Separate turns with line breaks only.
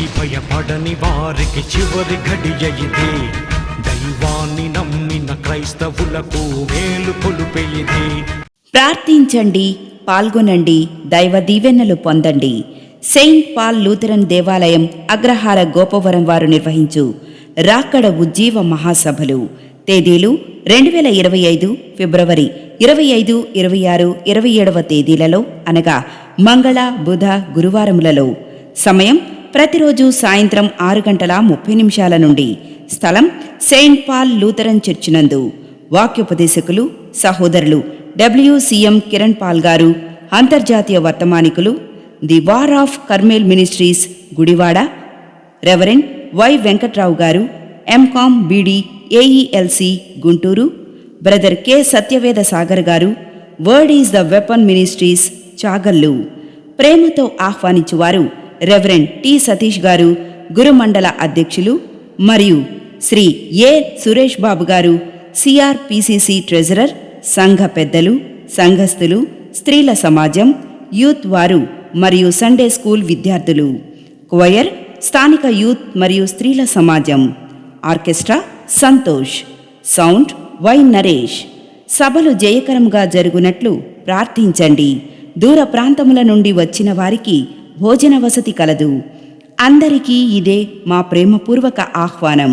దేవునికి భయపడని వారికి చివరి ఘడియ ఇదే. దైవాన్ని నమ్మిన క్రైస్తవులకు మేలు కొలుపే ఇదే.
ప్రార్థించండి, పాల్గొనండి, దైవ దీవెనలు పొందండి. సెయింట్ పాల్ లూథరన్ దేవాలయం అగ్రహార గోపవరం వారు నిర్వహించు రాకడ ఉజ్జీవ మహాసభలు. తేదీలు 2025 ఫిబ్రవరి 25, 26, 27వ తేదీలలో అనగా మంగళ, బుధ, గురువారములలో. సమయం ప్రతిరోజు సాయంత్రం 6:30 నుండి. స్థలం సెయింట్ పాల్ లూథరన్ చర్చ్ నందు. వాక్యోపదేశకులు సహోదరులు WCM కిరణ్ పాల్ గారు. అంతర్జాతీయ వర్తమానికులు the war of Carmel ministries Gudivada reverend Y Venkatrao గారు, MCom BD AELC Guntur, brother K Satyaveda Sagar గారు, word is the weapon ministries Chagallu. ప్రేమతో ఆహ్వానించువారు రెవరెండ్ టి సతీష్ గారు, గురుమండల అధ్యక్షులు, మరియు శ్రీ ఏ సురేష్ బాబు గారు, CRPCC ట్రెజరర్. సంఘ పెద్దలు, సంఘస్థులు, స్త్రీల సమాజం, యూత్ వారు మరియు సండే స్కూల్ విద్యార్థులు. క్వయర్ స్థానిక యూత్ మరియు స్త్రీల సమాజం. Orchestra Santosh. Sound Y Naresh. సభలు జయకరంగా జరుగునట్లు ప్రార్థించండి. దూర ప్రాంతముల నుండి వచ్చిన వారికి భోజన వసతి కలదు. అందరికీ ఇదే మా ప్రేమపూర్వక ఆహ్వానం.